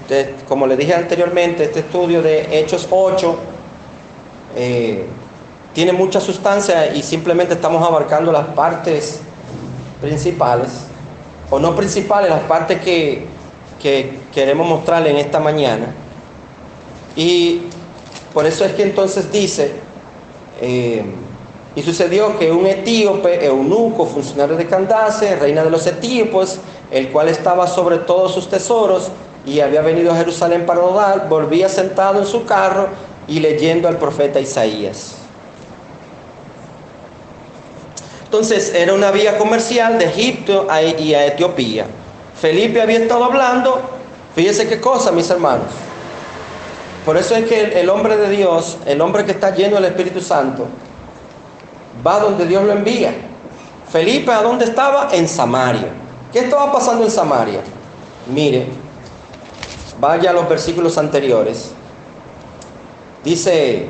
como le dije anteriormente, este estudio de Hechos 8 tiene mucha sustancia y simplemente estamos abarcando las partes principales, o no principales, las partes que queremos mostrarle en esta mañana. Y por eso es que entonces dice, y sucedió que un etíope, eunuco, funcionario de Candace, reina de los etíopes, el cual estaba sobre todos sus tesoros y había venido a Jerusalén para orar, volvía sentado en su carro y leyendo al profeta Isaías. Entonces era una vía comercial de Egipto y a Etiopía. Felipe había estado hablando, fíjense qué cosa, mis hermanos. Por eso es que el hombre de Dios, el hombre que está lleno del Espíritu Santo, va donde Dios lo envía. Felipe, ¿a dónde estaba? En Samaria. ¿Qué estaba pasando en Samaria? Mire, vaya a los versículos anteriores. Dice,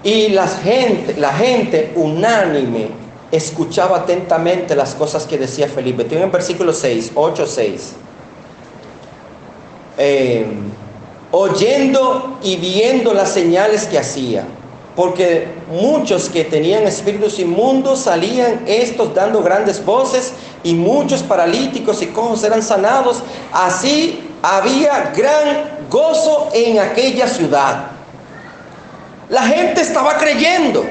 y la gente unánime escuchaba atentamente las cosas que decía Felipe. Tiene en versículo 6, 8, 6. Oyendo y viendo las señales que hacía, porque muchos que tenían espíritus inmundos salían estos dando grandes voces, y muchos paralíticos y cojos eran sanados. Así había gran gozo en aquella ciudad. La gente estaba creyendo,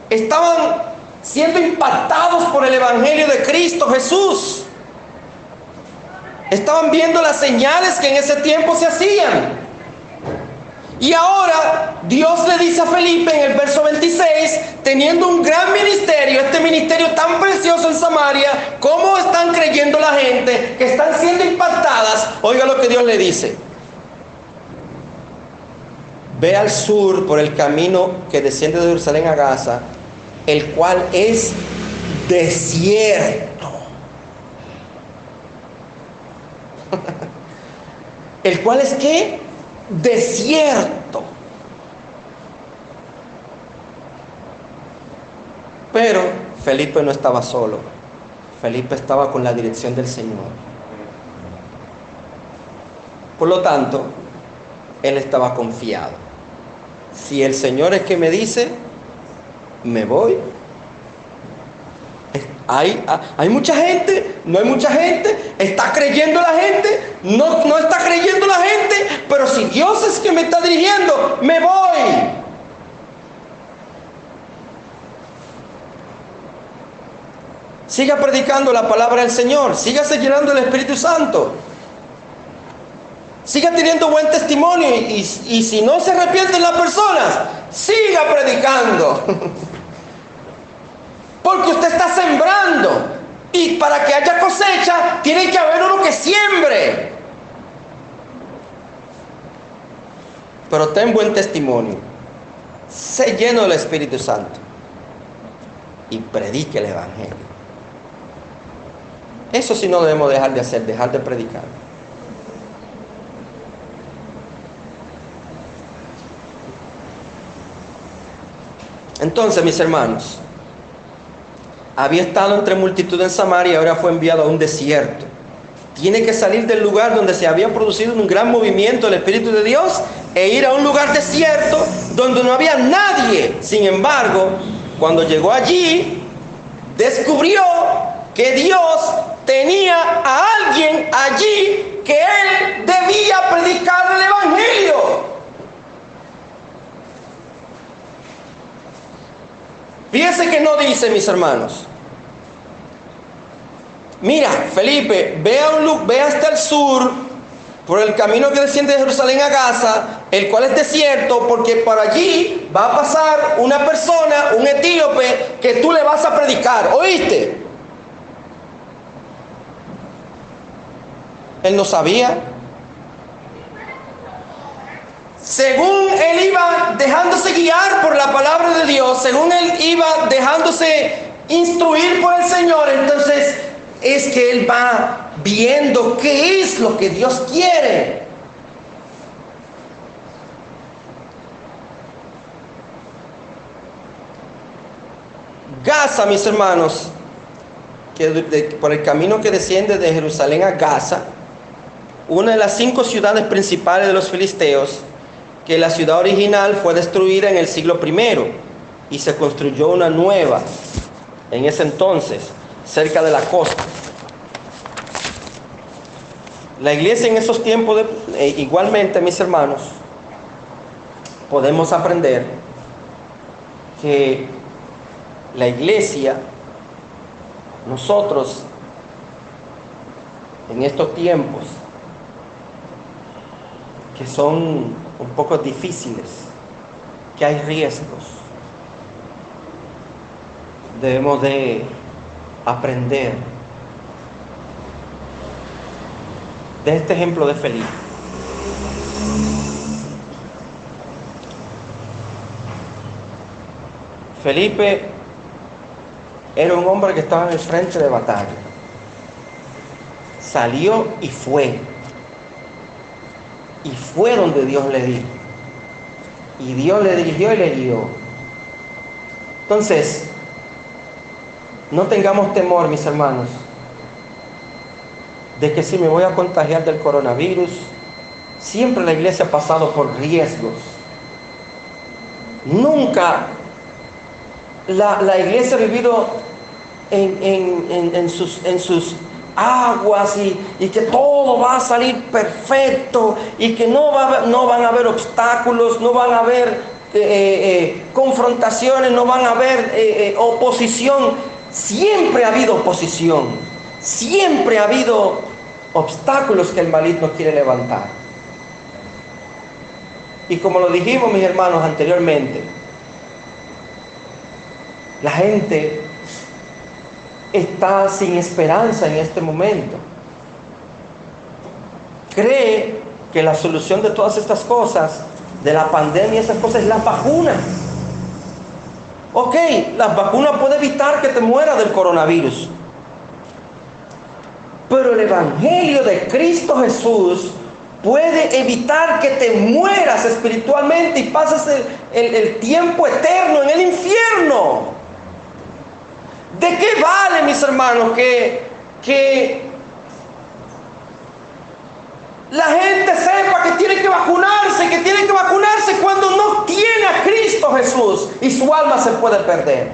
estaban siendo impactados por el evangelio de Cristo Jesús. Estaban viendo las señales que en ese tiempo se hacían. Y ahora Dios le dice a Felipe en el verso 26, teniendo un gran ministerio, este ministerio tan precioso en Samaria, ¿cómo están creyendo la gente que están siendo impactadas? Oiga lo que Dios le dice. Ve al sur por el camino que desciende de Jerusalén a Gaza, el cual es desierto. ¿El cual es qué? Desierto. Pero Felipe no estaba solo. Felipe estaba con la dirección del Señor. Por lo tanto, él estaba confiado. Si el Señor es que me dice, me voy. Hay mucha gente, no hay mucha gente, está creyendo la gente, no está creyendo la gente, pero si Dios es que me está dirigiendo, me voy. Siga predicando la palabra del Señor, sígase llenando del Espíritu Santo, siga teniendo buen testimonio y si no se arrepienten las personas, siga predicando. Porque usted está sembrando. Y para que haya cosecha, tiene que haber uno que siembre. pero ten buen testimonio. Sé lleno del Espíritu Santo y predique el Evangelio. Eso sí no debemos dejar de hacer, dejar de predicar. Entonces, mis hermanos, había estado entre multitud en Samaria y ahora fue enviado a un desierto. Tiene que salir del lugar donde se había producido un gran movimiento del Espíritu de Dios e ir a un lugar desierto donde no había nadie. Sin embargo, cuando llegó allí, descubrió que Dios tenía a alguien allí que él debía predicar el Evangelio. Fíjense que no dice, mis hermanos: mira, Felipe, ve hasta el sur, por el camino que desciende de Jerusalén a Gaza, el cual es desierto, porque por allí va a pasar una persona, un etíope, que tú le vas a predicar. ¿Oíste? Él no sabía. Según él iba dejándose guiar por la palabra de Dios, según él iba dejándose instruir por el Señor, entonces es que él va viendo qué es lo que Dios quiere. Gaza, mis hermanos, por el camino que desciende de Jerusalén a Gaza, una de las 5 ciudades principales de los filisteos, que la ciudad original fue destruida en el siglo I y se construyó una nueva en ese entonces, cerca de la costa. La iglesia en esos tiempos, igualmente, mis hermanos, podemos aprender que la iglesia, nosotros, en estos tiempos, que son un poco difíciles, que hay riesgos, debemos de aprender de este ejemplo de Felipe. Felipe era un hombre que estaba en el frente de batalla. Salió y fue. Y fue donde Dios le dijo. Y Dios le dirigió y le guió. Entonces, no tengamos temor, mis hermanos, de que si me voy a contagiar del coronavirus. Siempre la iglesia ha pasado por riesgos. Nunca la iglesia ha vivido en sus aguas y que todo va a salir perfecto y que no van a haber obstáculos, no van a haber confrontaciones, no van a haber oposición. Siempre ha habido oposición, siempre ha habido obstáculos que el maligno quiere levantar. Y como lo dijimos, mis hermanos, anteriormente, la gente está sin esperanza en este momento. Cree que la solución de todas estas cosas, de la pandemia, esas cosas, es la vacuna. Ok, las vacunas pueden evitar que te mueras del coronavirus. Pero el Evangelio de Cristo Jesús puede evitar que te mueras espiritualmente y pases el tiempo eterno en el infierno. ¿De qué vale, mis hermanos, que la gente sepa que tiene que vacunarse cuando no tiene a Cristo Jesús y su alma se puede perder?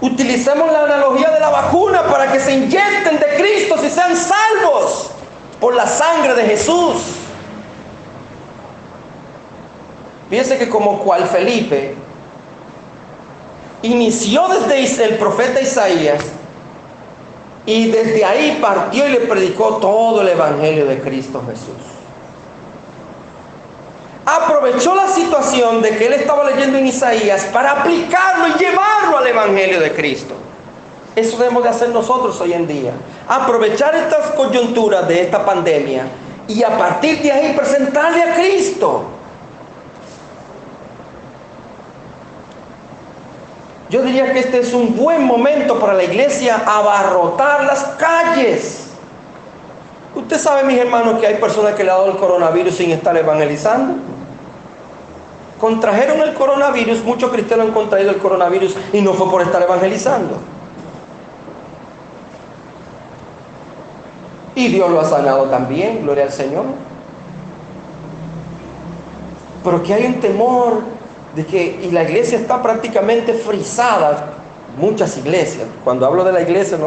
Utilicemos la analogía de la vacuna para que se inyecten de Cristo y sean salvos por la sangre de Jesús. Fíjense que como cual Felipe inició desde el profeta Isaías y desde ahí partió y le predicó todo el Evangelio de Cristo Jesús. Aprovechó la situación de que él estaba leyendo en Isaías para aplicarlo y llevarlo al Evangelio de Cristo. Eso debemos de hacer nosotros hoy en día. Aprovechar estas coyunturas de esta pandemia y a partir de ahí presentarle a Cristo. Yo diría que este es un buen momento para la iglesia abarrotar las calles. Usted sabe, mis hermanos, que hay personas que le han dado el coronavirus sin estar evangelizando. Contrajeron el coronavirus, muchos cristianos han contraído el coronavirus y no fue por estar evangelizando. Y Dios lo ha sanado también, gloria al Señor. Pero que hay un temor de que, y la iglesia está prácticamente frisada, muchas iglesias. Cuando hablo de la iglesia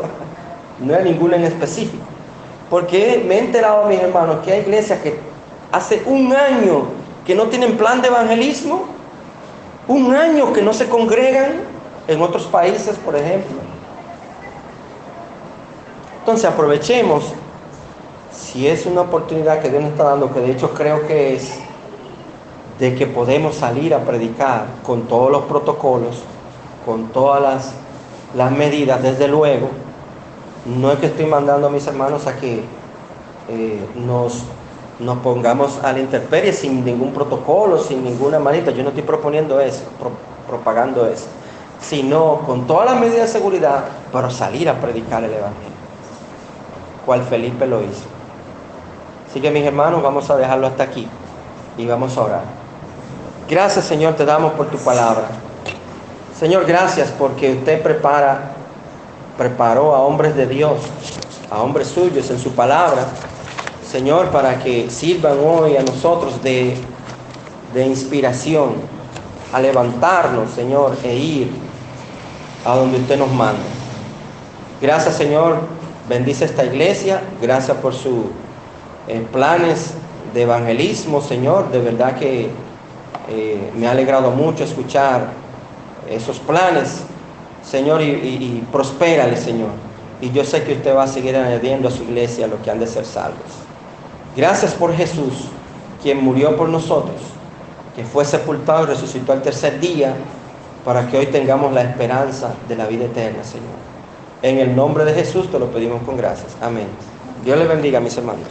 no hay ninguna en específico. Porque me he enterado, mis hermanos, que hay iglesias que hace un año que no tienen plan de evangelismo, un año que no se congregan en otros países, por ejemplo. Entonces aprovechemos, si es una oportunidad que Dios nos está dando, que de hecho creo que es, de que podemos salir a predicar con todos los protocolos, con todas las medidas, desde luego. No es que estoy mandando a mis hermanos a que nos pongamos a la intemperie sin ningún protocolo, sin ninguna manita. Yo no estoy proponiendo eso, propagando eso, sino con todas las medidas de seguridad, pero salir a predicar el evangelio, cual Felipe lo hizo. Así que, mis hermanos, vamos a dejarlo hasta aquí y vamos a orar. Gracias, Señor, te damos por tu palabra. Señor, gracias porque usted preparó a hombres de Dios, a hombres suyos en su palabra, Señor, para que sirvan hoy a nosotros de inspiración, a levantarnos, Señor, e ir a donde usted nos manda. Gracias, Señor, bendice esta iglesia, gracias por sus planes de evangelismo, Señor. De verdad que me ha alegrado mucho escuchar esos planes, Señor, y prospérale, Señor. Y yo sé que usted va a seguir añadiendo a su iglesia los que han de ser salvos. Gracias por Jesús, quien murió por nosotros, que fue sepultado y resucitó al tercer día, para que hoy tengamos la esperanza de la vida eterna, Señor. En el nombre de Jesús te lo pedimos con gracias. Amén. Dios les bendiga, mis hermanos.